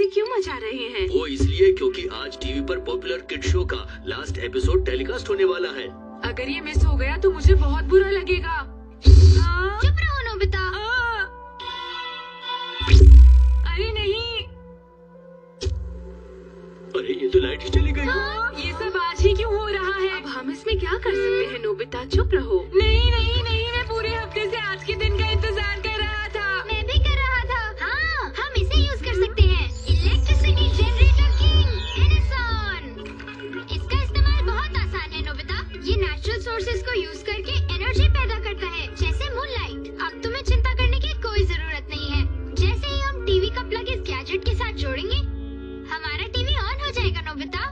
शोरगुल क्यों मचा रहे हैं? वो इसलिए क्योंकि आज टीवी पर पॉपुलर किड शो का लास्ट एपिसोड टेलीकास्ट होने वाला है। अगर ये मिस हो गया तो मुझे बहुत बुरा लगेगा। चुप रहो नोबिता। अरे नहीं। अरे ये तो लाइट ही चली गई। ये सब आज ही क्यों हो रहा है? अब हम इसमें क्या कर सकते हैं नोबिता? चुप रहो। नहीं नहीं नहीं, मैं पूरे हफ्ते से आज के दिन का इंतजार कर रहा था। मैं भी कर रहा था। हाँ, हम इसे यूज कर सकते हैं। इलेक्ट्रिसिटी जनरेटर किंग एनेसॉन। इसका इस्तेमाल बहुत आसान है नोबिता। ये नेचुरल सोर्सेज को यूज करके एनर्जी पैदा करता है, जैसे मूनलाइट। अब तुम्हें चिंता करने की कोई जरूरत नहीं है। जैसे ही हम टीवी का प्लग इस गैजेट के साथ जोड़ेंगे, हमारा टीवी ऑन हो जाएगा नोबिता।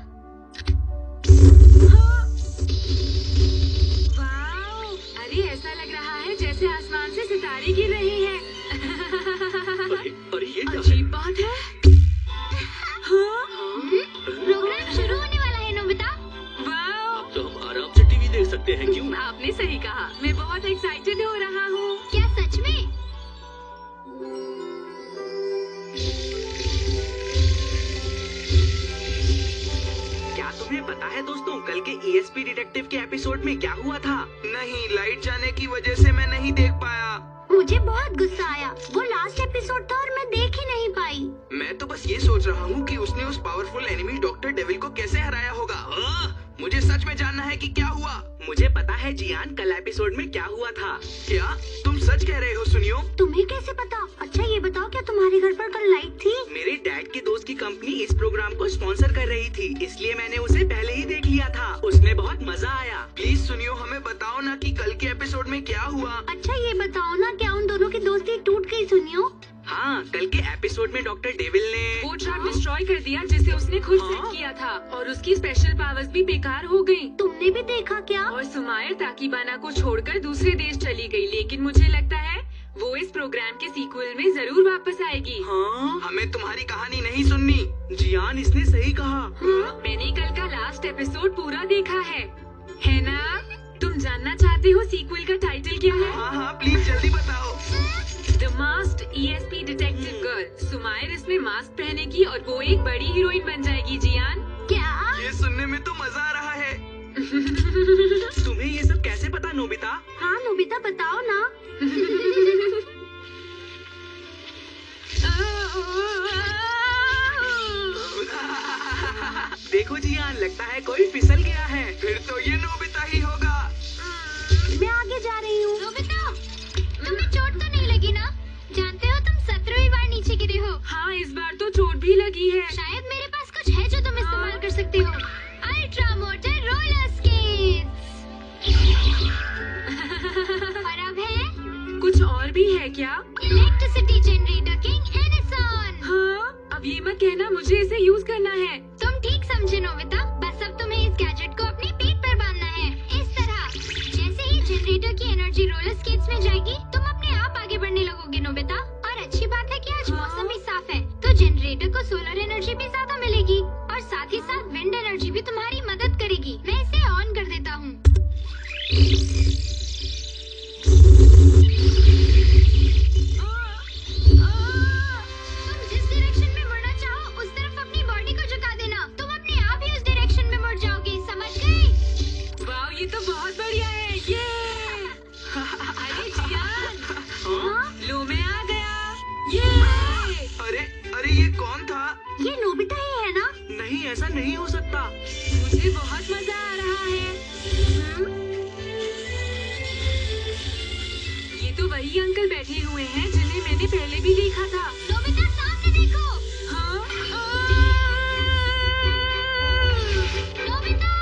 वाओ, अरे ऐसा लग रहा है जैसे आसमान से सितारे गिर रहे हैं। अरे ये क्या है? अजीब बात है। प्रोग्राम शुरू होने वाला है नोबिता। वाओ, अब तो हम आराम से टीवी देख सकते हैं। क्यों? आपने सही कहा। मैं बहुत एक्साइटेड हो रहा हूँ। क्या सच में? क्या तुम्हें पता है दोस्तों, कल के ESP डिटेक्टिव के एपिसोड में क्या हुआ था? नहीं, लाइट जाने की वजह से मैं नहीं देख पाया। मुझे बहुत गुस्सा आया। वो लास्ट एपिसोड था और मैं देख ही नहीं पाई। मैं तो बस ये सोच रहा हूँ कि उसने उस पावरफुल एनिमी डॉक्टर डेविल को कैसे हराया होगा। मुझे सच में जानना है कि क्या हुआ। मुझे पता है जियान, कल एपिसोड में क्या हुआ था। क्या तुम सच कह रहे हो सुनियो? तुम्हें कैसे पता? अच्छा ये बताओ, क्या तुम्हारे घर पर कल लाइट थी? मेरे डैड के दोस्त की कंपनी इस प्रोग्राम को स्पॉन्सर कर रही थी, इसलिए मैंने उसे पहले ही देख लिया था। उसमें बहुत मजा आया। प्लीज सुनियो, हमें बताओ ना कि कल के एपिसोड में क्या हुआ। अच्छा ये बताओ ना, क्या उन दोनों की दोस्ती टूट गई सुनियो? हाँ, कल के एपिसोड में डॉक्टर डेविल ने वो ट्रक डिस्ट्रॉय कर दिया जिसे उसने खुद सेट किया था, और उसकी स्पेशल पावर्स भी बेकार हो गयी। तुमने भी देखा क्या? और सुमायर ताकिबाना को छोड़कर दूसरे देश चली गई, लेकिन मुझे लगता है वो इस प्रोग्राम के सीक्वल में जरूर वापस आएगी। हाँ, हमें तुम्हारी कहानी नहीं सुननी। जियान इसने सही कहा। मैंने कल का लास्ट एपिसोड पूरा देखा है ना? तुम जानना चाहते हो सीक्वल का टाइटल क्या है? हाँ हाँ, प्लीज जल्दी बताओ। The masked ESP detective girl. सुमायर इसमें मास्क पहनेगी और वो एक बड़ी हीरोइन बन जाएगी। जियान, क्या? ये सुनने में तो मजा आ रहा है। तुम्हें ये सब कैसे पता नोबिता? हाँ नोबिता, बताओ ना। देखो जियान, लगता है कोई फिसल गया है। फिर तो ये नोबिता ही होगा। मैं आगे जा रही हूँ। नोबिता, तुम्हें चोट तो नहीं लगी ना? जानते हो तुम 17वीं बार नीचे गिरे हो। हाँ, इस बार तो चोट भी लगी है। शायद मेरे पास कुछ है जो तुम इस्तेमाल कर सकते हो। Ultra motor roller skates. और अब है कुछ और भी है क्या? इलेक्ट्रिसिटी जनरेटर किंग एनेसॉन। हाँ, अब ये मत कहना मुझे इसे यूज करना है। तुम ठीक समझे नोबिता। बस अब तुम्हें इस गैजेट को अपनी पीठ पर बांधना है, इस तरह। जैसे ही जनरेटर की एनर्जी रोलर स्केट्स में जाएगी, तुम अपने आप आगे बढ़ने लगोगे नोबिता। और अच्छी बात है कि आज मौसम भी साफ है, तो जनरेटर को सोलर एनर्जी भी ज्यादा मिलेगी, और साथ ही साथ विंड एनर्जी भी तुम्हारी मदद करेगी। मैं इसे ऑन कर देता हूँ। तुम जिस डायरेक्शन में मुड़ना चाहो उस तरफ अपनी बॉडी को झुका देना। तुम अपने आप ही उस डायरेक्शन में मुड़ जाओगे, समझ गए? वाह, ये तो बहुत बढ़िया है। ये अरे जियान, लो मैं आ गया। ये अरे ये कौन था? ये नोबिता ही है ना? नहीं, ऐसा नहीं हो सकता। मुझे बहुत मजा आ रहा है। ये तो वही अंकल बैठे हुए हैं जिन्हें मैंने पहले भी देखा था। नोबिता, सामने देखो। हाँ? नोबिता,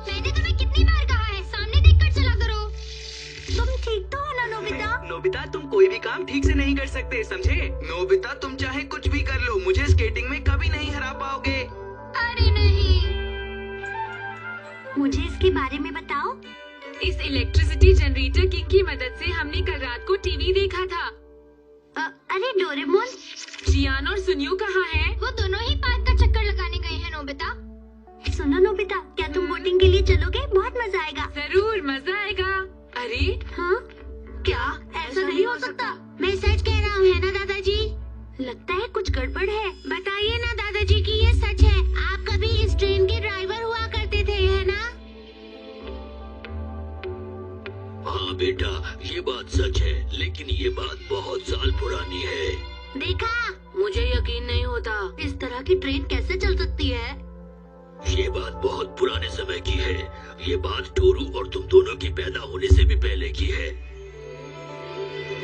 मैंने तुम्हें कितनी बार कहा है, सामने देखकर चला करो। तुम ठीक तो हो ना नोबिता? नोबिता, तुम कोई भी काम ठीक से नहीं कर सकते, समझे? नोबिता, तुम चाहे कुछ भी कर लो, मुझे स्केटिंग में कभी नहीं हरा पाओगे। अरे नहीं। मुझे इसके बारे में बताओ। इस इलेक्ट्रिसिटी जनरेटर किंग की मदद से हमने कल रात को टीवी देखा था। अरे डोरेमोन। जियान और सुनियो कहाँ हैं? वो दोनों ही पार्क का चक्कर लगाने गए हैं नोबिता। सुनो नोबिता, क्या तुम बोटिंग के लिए चलोगे? बहुत मजा आएगा। जरूर, मजा आएगा। अरे हाँ? क्या? ऐसा नहीं हो सकता। मैं सच कह रहा हूँ, है ना दादाजी? लगता है कुछ गड़बड़ है। बताइए ना दादाजी कि ये सच है। आप कभी इस ट्रेन के ड्राइवर हुआ करते थे, है ना? हाँ बेटा, ये बात सच है, लेकिन ये बात बहुत साल पुरानी है। देखा, मुझे यकीन नहीं होता, इस तरह की ट्रेन कैसे चल सकती है। ये बात बहुत पुराने समय की है। ये बात टोरू और तुम दोनों की पैदा होने से भी पहले की है।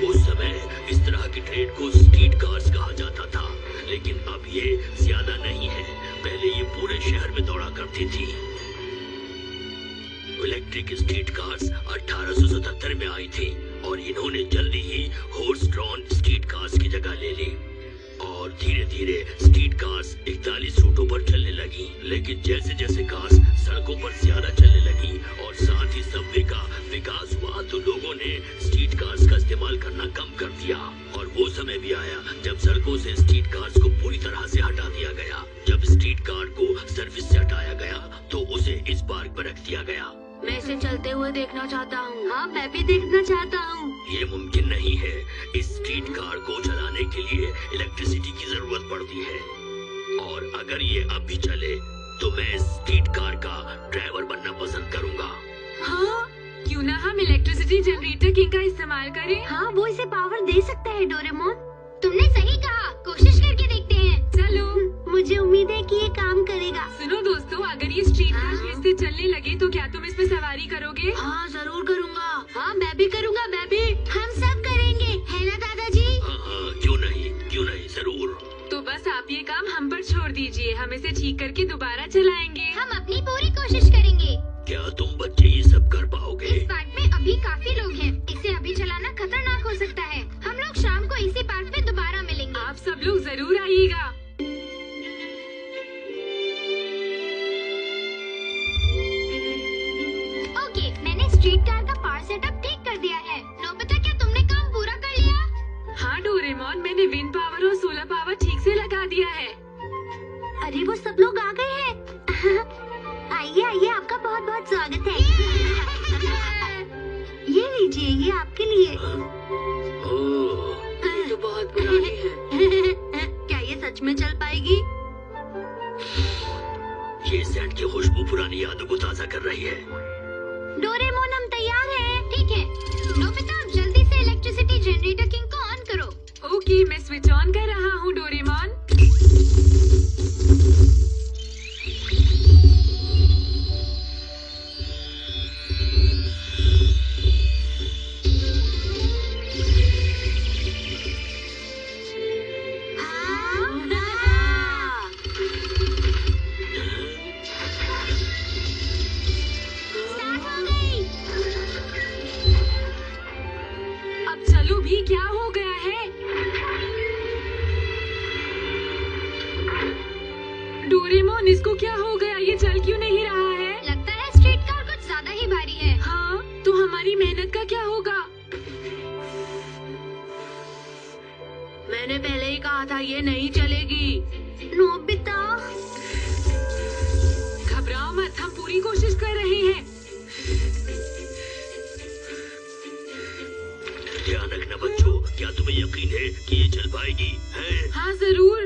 उस समय इस तरह की ट्रेन को स्ट्रीट कार्स कहा जाता था, लेकिन अब ये ज्यादा नहीं है। पहले ये पूरे शहर में दौड़ा करती थी। इलेक्ट्रिक स्ट्रीट कार्स 1877 में आई थी और इन्होंने जल्दी ही हॉर्स ड्रॉन स्ट्रीट कार्स की जगह ले ली और धीरे धीरे स्ट्रीट कार्स 41 रूटों पर चलने लगी। लेकिन जैसे जैसे कार्स सड़कों पर ज्यादा चलने लगी और साथ ही सबवे का विकास हुआ, तो लोगों ने स्ट्रीट कार्स का इस्तेमाल करना कम कर दिया। और वो समय भी आया जब सड़कों से स्ट्रीट कार्स को पूरी तरह से हटा दिया गया। जब स्ट्रीट कार को सर्विस से हटाया गया तो उसे इस पार्क पर रख दिया गया। मैं इसे चलते हुए देखना चाहता हूँ। हाँ, मैं भी देखना चाहता हूँ। ये मुमकिन नहीं है। इस स्ट्रीट कार को चलाने के लिए इलेक्ट्रिसिटी की जरूरत पड़ती है, और अगर ये अब भी चले तो मैं इस स्ट्रीट कार का ड्राइवर बनना पसंद करूँगा। हाँ, क्यों ना हम इलेक्ट्रिसिटी जनरेटर किंग का इस्तेमाल करें। हाँ, वो इसे पावर दे सकता है डोरेमोन। तुमने सही कहा, कोशिश करके देखते हैं। चलो, मुझे उम्मीद है कि ये काम करेगा। सुनो दोस्तों, अगर ये स्ट्रीट कार फिर से चलने लगे तो क्या तुम इस पे सवारी करोगे? हाँ, जरूर करूँगा। हाँ, मैं भी करूँगा, मैं भी। हम सब करेंगे, है ना दादाजी? हाँ, क्यों नहीं, जरूर। तो बस आप ये काम हम पर छोड़ दीजिए, हम इसे ठीक करके दोबारा चलाएंगे। हम अपनी पूरी कोशिश करेंगे। क्या तुम बच्चे ये सब कर पाओगे? इस पार्क में अभी काफी लोग हैं। इसे अभी चलाना खतरनाक हो सकता है। हम लोग शाम को इसी पार्क में दोबारा मिलेंगे। आप सब लोग जरूर आइएगा। ओके, मैंने स्ट्रीट कार का पावर सेटअप ठीक कर दिया है। नोबिता, क्या तुमने काम पूरा कर लिया? हाँ डोरेमोन, मैंने विंड पावर और सोलर पावर ठीक से लगा दिया है। अरे वो सब लोग आ गए हैं। आइए आइए, आपका बहुत बहुत स्वागत है। ये लीजिए, ये आपके लिए। ओह, ये तो बहुत पुरानी है। क्या ये सच में चल पाएगी? ये सेंट की खुशबू पुरानी यादों को ताजा कर रही है। डोरेमोन, हम तैयार हैं। ठीक है नोबिता, आप जल्दी से इलेक्ट्रिसिटी जनरेटर किंग को ऑन करो। ओके, मैं स्विच ऑन कर रहा हूँ डोरेमोन। क्या हो गया है? डोरेमोन, इसको क्या हो गया? ये चल क्यों नहीं रहा है? लगता है स्ट्रीट कार कुछ ज्यादा ही भारी है। हाँ, तो हमारी मेहनत का क्या होगा? मैंने पहले ही कहा था ये नहीं चलेगी। नोबिता, घबराओ मत, हम पूरी कोशिश कर रहे हैं। ध्यान रखना बच्चों, क्या तुम्हें यकीन है कि ये चल पाएगी? है? हाँ जरूर।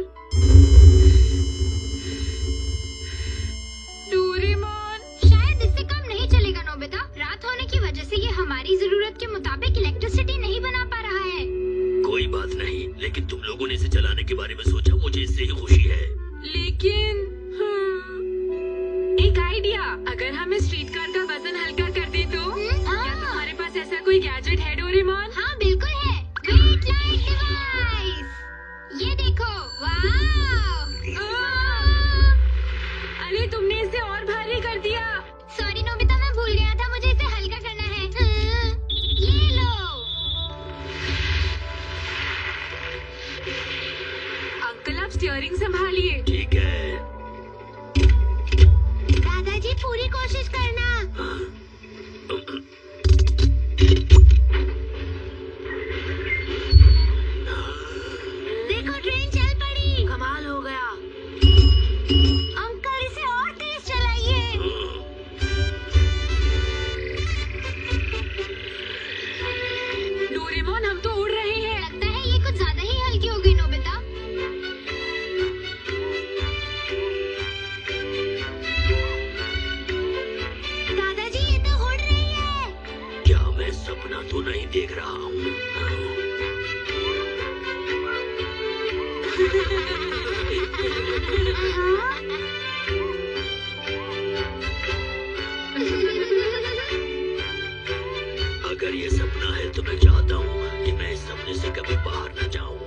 डोरेमोन, शायद इससे कम नहीं चलेगा नोबिता। रात होने की वजह से ये हमारी जरूरत के मुताबिक इलेक्ट्रिसिटी नहीं बना पा रहा है। कोई बात नहीं, लेकिन तुम लोगों ने इसे चलाने के बारे में सोचा, मुझे इससे ही खुशी है। लेकिन एक आइडिया, अगर हम इस स्ट्रीट कार का वजन हल्का कर दे तो? क्या तुम्हारे पास ऐसा कोई गैजेट है डोरेमोन? हाँ बिल्कुल है, वेट लाइट डिवाइस। ये देखो, वाव! अरे तुमने इसे और भारी कर दिया। सॉरी नोबिता, मैं भूल गया था, मुझे इसे हल्का करना है। ये लो। अंकल, आप स्टीयरिंग संभालिए। ठीक है। दादाजी, पूरी कोशिश करना। देखो, ट्रेन चल पड़ी। कमाल हो गया। अंकल, इसे और तेज चलाइए। डोरेमोन, हम तो उड़ रहे हैं। लगता है ये कुछ ज्यादा ही हल्की हो गई नोबिता। देख रहा हूँ। अगर ये सपना है तो मैं चाहता हूँ कि मैं इस सपने से कभी बाहर न जाऊँ।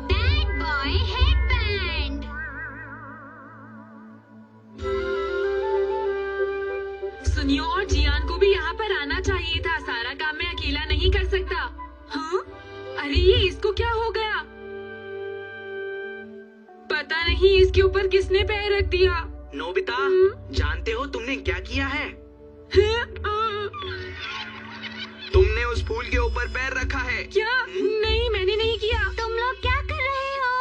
Bad boy headband. सुनियो, और जियान को भी यहाँ पर आना चाहिए था। सारा काम मैं अकेला नहीं कर सकता। हाँ? अरे ये इसको क्या हो गया? पता नहीं इसके ऊपर किसने पैर रख दिया। नोबिता, जानते हो तुमने क्या किया है? तुमने उस फूल के ऊपर पैर रखा है। क्या? नहीं, मैंने नहीं किया। तुम लोग क्या कर रहे हो?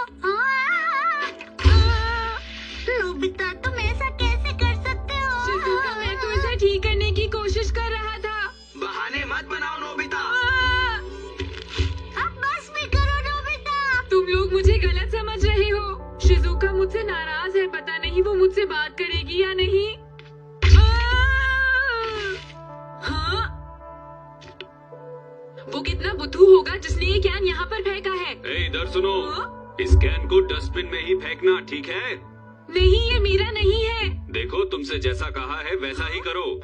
नोबिता, तुम ऐसा कैसे कर सकते हो? शिजुका, मैं तो इसे ठीक करने की कोशिश कर रहा था। बहाने मत बनाओ नोबिता। अब बस भी करो नोबिता। तुम लोग मुझे गलत समझ रहे हो। शिजुका मुझसे नाराज है। पता नहीं वो मुझसे बात करेगी या नहीं। हाँ? वो कितना बुद्धू होगा जिसने ये कैन यहाँ पर फेंका है। इधर सुनो। हाँ? इस कैन को डस्टबिन में ही फेंकना, ठीक है? नहीं, ये मेरा नहीं है। देखो, तुमसे जैसा कहा है वैसा ही करो।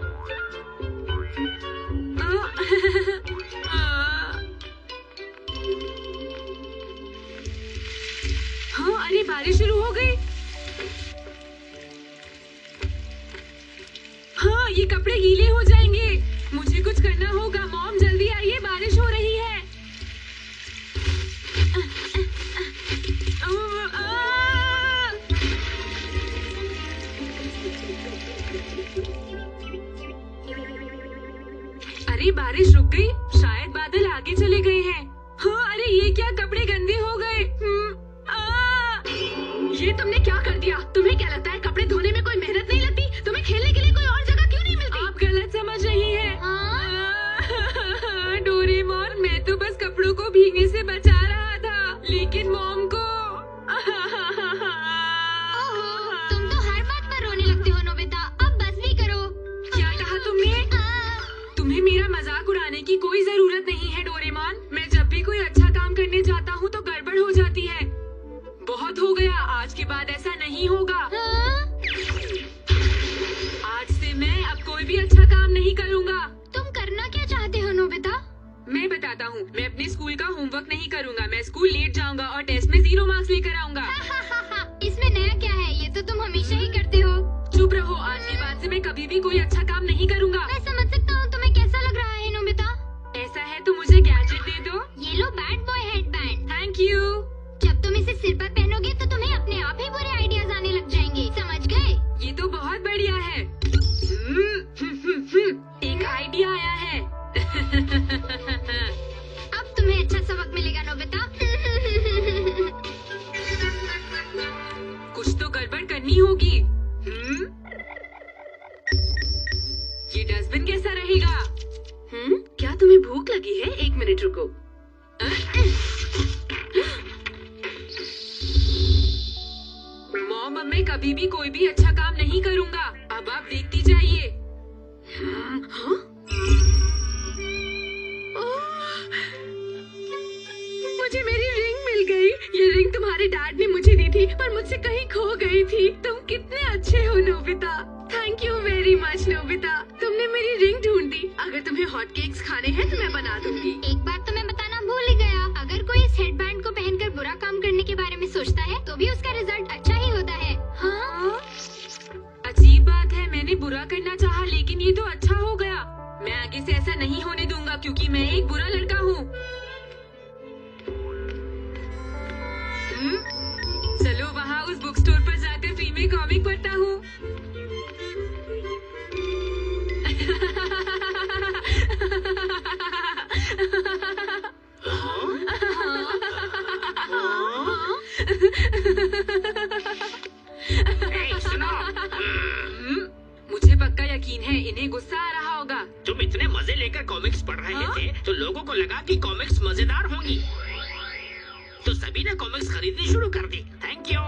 हाँ, अरे बारिश शुरू हो गई। हाँ, ये कपड़े गीले हो जाएंगे। मुझे कुछ करना होगा। मॉम जल्दी आइए, बारिश हो रही है। अरे बारिश रुक गई। शायद बादल आगे चले गए हैं। हाँ, अरे ये क्या, कपड़े गंदे हो गए। ये तुमने क्या कर दिया? तुम्हें क्या लगता है कपड़े धोने में कोई मेहनत नहीं लगती? तुम्हें खेलने के लिए कोई और जगह क्यों नहीं मिलती? आप गलत समझ रही हैं। डोरेमोन, मैं तो बस कपड़ों को भीगने से बचा रहा था, लेकिन मॉम को। तुम तो हर बात पर रोने लगते हो नोबिता। अब बस भी करो। क्या कहा तुमने? तुम्हें मेरा मजाक उड़ाने की कोई जरूरत नहीं है डोरेमोन। मैं जब भी कोई अच्छा काम करने जाता हूँ तो गड़बड़ हो जाती है। बहुत हो गया, आज के बाद ऐसा नहीं होगा। आज से मैं अब कोई भी अच्छा काम नहीं करूँगा। तुम करना क्या चाहते हो नोबिता? मैं बताता हूँ। मैं अपने स्कूल का होमवर्क नहीं करूँगा। मैं स्कूल लेट जाऊँगा और टेस्ट में 0 मार्क्स लेकर आऊँगा। इसमें नया क्या है? ये तो तुम हमेशा ही करते हो। चुप रहो। आज के बाद से मैं कभी भी कोई अच्छा काम नहीं करूँगा। मैं समझ सकता हूँ तुम्हें कैसा लग रहा है नोबिता। ऐसा है तो मुझे गैजेट दे दो। ये लो bad boy headband. Thank you. जब तुम इसे सिर पर पहनोगे तो तुम्हें अपने आप ही बुरे आइडियाज आने लग जाएंगे। समझ गए? ये तो बहुत बढ़िया है। एक आइडिया आया है। अब तुम्हें अच्छा सबक मिलेगा नोबिता। कुछ तो गड़बड़ करनी होगी। ये डस्टबिन कैसा रहेगा? क्या तुम्हें भूख लगी है? 1 मिनट रुको। मॉम, अब मैं कभी भी कोई भी अच्छा काम नहीं करूँगा। अब आप देखती जाइए। हाँ? मुझे मेरी रिंग मिल गई। ये रिंग तुम्हारे डैड ने मुझे दी थी, पर मुझसे कहीं खो गई थी। तुम कितने अच्छे हो Nobita. Thank you very much Nobita. तुमने मेरी रिंग ढूंढ दी। अगर तुम्हें हॉट केक्स खाने हैं तो मैं बना दूंगी। एक बात तो मैं बताना भूल ही गया। अगर कोई इस हेडबैंड को पहनकर बुरा काम करने के बारे में सोचता है तो भी उसका रिजल्ट अच्छा ही होता है। हाँ? अजीब बात है, मैंने बुरा करना चाहा लेकिन ये तो अच्छा हो गया। मैं आगे से ऐसा नहीं होने दूंगा क्योंकि मैं एक बुरा लड़का हूँ। चलो वहाँ उस बुक स्टोर पर जाकर फ्री में कॉमिक पढ़ता हूँ। मुझे पक्का यकीन है इन्हें गुस्सा आ रहा होगा। तुम इतने मजे लेकर कॉमिक्स पढ़ रहे थे तो लोगों को लगा कि कॉमिक्स मजेदार होंगी, तो सभी ने कॉमिक्स खरीदनी शुरू कर दी। Thank you.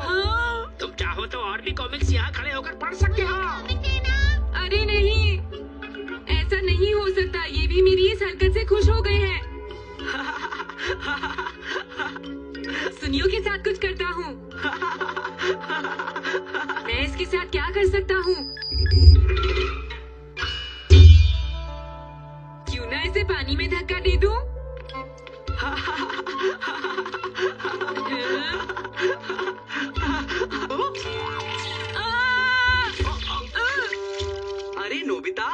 तुम चाहो तो और भी कॉमिक्स यहाँ खड़े होकर पढ़ सकते हो। अरे नहीं, साथ कुछ करता हूँ। मैं इसके साथ क्या कर सकता हूँ? क्यों ना इसे पानी में धक्का दे दूँ? अरे नोबिता,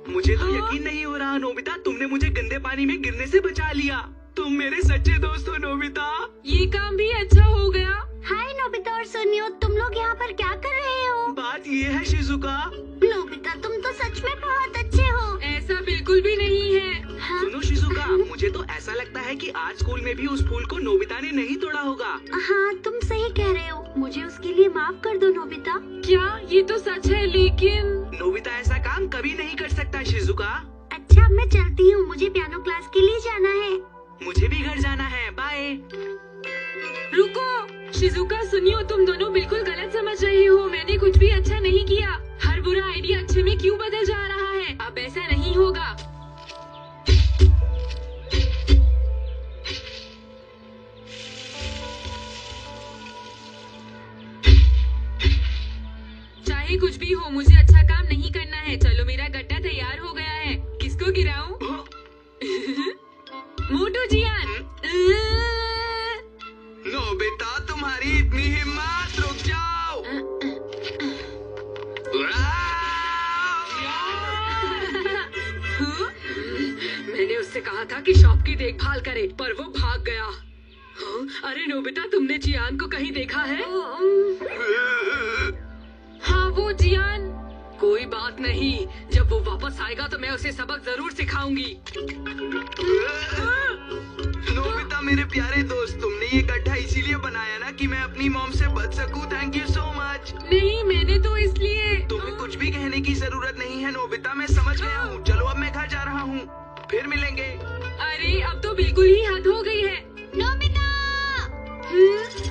मुझे तो यकीन नहीं हो रहा नोबिता, तुमने मुझे गंदे पानी में गिरने से बचा लिया। तुम मेरे सच्चे दोस्त हो नोबिता। ये काम भी अच्छा हो गया। हाय नोबिता और सुनियो, तुम लोग यहाँ पर क्या कर रहे हो? बात ये है शिजुका। नोबिता तुम तो सच में बहुत अच्छे हो। ऐसा बिल्कुल भी नहीं है। हाँ? सुनो शिजुका, मुझे तो ऐसा लगता है कि आज स्कूल में भी उस फूल को नोबिता ने नहीं तोड़ा होगा। हाँ तुम सही कह रहे हो, मुझे उसके लिए माफ कर दो नोबिता। क्या ये तो सच है, लेकिन नोबिता ऐसा काम कभी नहीं कर सकता शिजुका। अच्छा मैं चलती हूँ, मुझे पियानो क्लास के लिए जाना है। मुझे भी घर जाना है, बाय। रुको शिजुका, सुनियो, तुम दोनों बिल्कुल गलत समझ रही हो। मैंने कुछ भी अच्छा नहीं किया। हर बुरा आइडिया अच्छे में क्यों बदल जा रहा है? अब ऐसा नहीं होगा। चाहे कुछ भी हो, मुझे अच्छा काम नहीं करना है। चलो मेरा गट्टा तैयार हो गया है। किसको गिराऊं? मोटू जियान। नोबिता तुम्हारी इतनी हिम्मत, रुक जाओ। मैंने उससे कहा था कि शॉप की देखभाल करे, पर वो भाग गया। हाँ? अरे नोबिता, तुमने जियान को कहीं देखा है? हाँ वो जियान। कोई बात नहीं, जब वो वापस आएगा तो मैं उसे सबक जरूर सिखाऊंगी। नोबिता मेरे प्यारे दोस्त, तुमने ये गड्ढा इसीलिए बनाया ना कि मैं अपनी मॉम से बच सकूं। Thank you so much. नहीं, मैंने तो इसलिए। तुम्हें कुछ भी कहने की जरूरत नहीं है नोबिता, मैं समझ गया हूँ। चलो अब मैं घर जा रहा हूँ, फिर मिलेंगे। अरे अब तो बिल्कुल ही हद हो गई है। नोबिता,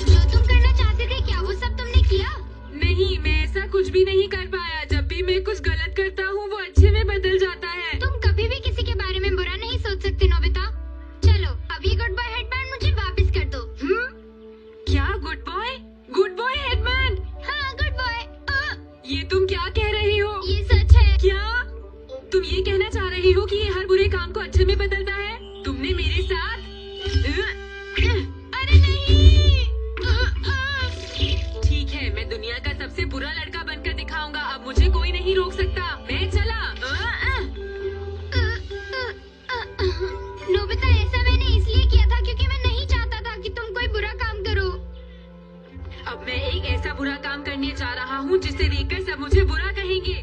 जो तुम करना चाहते थे क्या वो सब तुमने किया? नहीं, मैं ऐसा कुछ भी नहीं कर पाया। जब भी मैं कुछ गलत करता हूँ वो अच्छे में बदल जाता है। तुम कभी भी किसी के बारे में बुरा नहीं सोच सकते नोबिता। चलो अब ये गुड बॉय हेडबैंड मुझे वापस कर दो। क्या good boy? Good boy headband? हाँ गुड बॉय। ये तुम क्या कह रही हो? ये सच है। क्या तुम ये कहना चाह रही हो कि ये हर बुरे काम को अच्छे में बदलता है? तुमने मेरे साथ? अरे नहीं। ठीक है, मैं दुनिया का सबसे बुरा लड़का बनकर दिखाऊंगा। अब मुझे कोई नहीं रोक सकता। मैं चला। नोबिता ऐसा मैंने इसलिए किया था क्योंकि मैं नहीं चाहता था कि तुम कोई बुरा काम करो। अब मैं एक ऐसा बुरा काम करने जा रहा हूँ जिसे देखकर सब मुझे बुरा कहेंगे।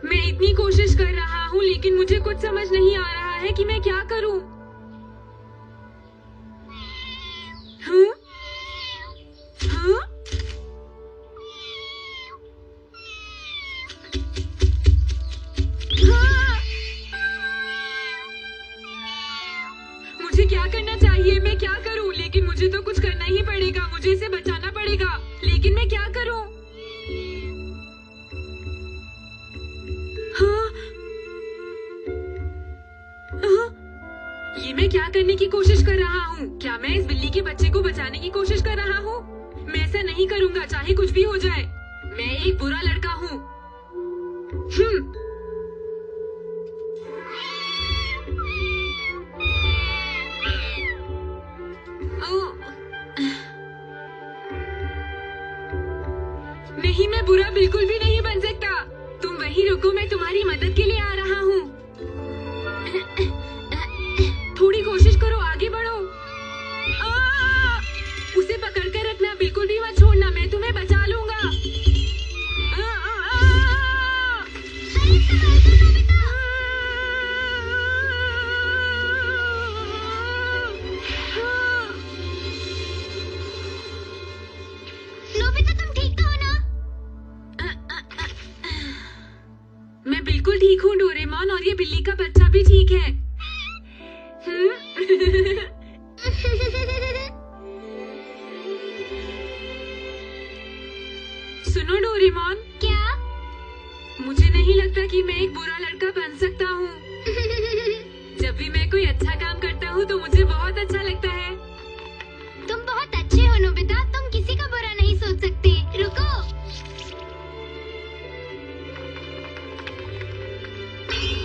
मैं इतनी कोशिश कर रहा हूँ लेकिन मुझे कुछ समझ नहीं आ रहा है कि मैं क्या करूँ। हाँ? हाँ? हाँ? मुझे क्या करना चाहिए? मैं क्या करूँ? लेकिन मुझे तो कुछ करना ही पड़ेगा। मुझे इसे बचाना पड़ेगा। लेकिन मैं क्या करूँ? हाँ? हाँ? ये मैं क्या करने की कोशिश कर रहा हूँ? क्या मैं इस बिल्ली के बच्चे को बचाने की कोशिश कर रहा हूँ? मैं ऐसा नहीं करूँगा, चाहे कुछ भी हो जाए। मैं एक बुरा लड़का हूँ। नहीं, मैं बुरा बिल्कुल भी नहीं बन सकता। तुम वहीं रुको, मैं तुम्हारी मदद के लिए आ रहा हूँ। थोड़ी कोशिश करो, आगे बढ़ो। उसे पकड़ कर रखना, बिल्कुल भी मत छोड़ना। मैं तुम्हें बचा लूंगा। नोबिता तुम ठीक तो हो ना? मैं बिल्कुल ठीक हूँ डोरेमोन, और ये बिल्ली का बच्चा भी ठीक है।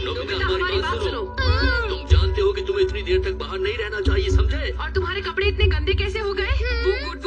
नोबिता हमारी बात सुनो। तुम जानते हो कि तुम्हें इतनी देर तक बाहर नहीं रहना चाहिए, समझे? और तुम्हारे कपड़े इतने गंदे कैसे हो गए? वो गुड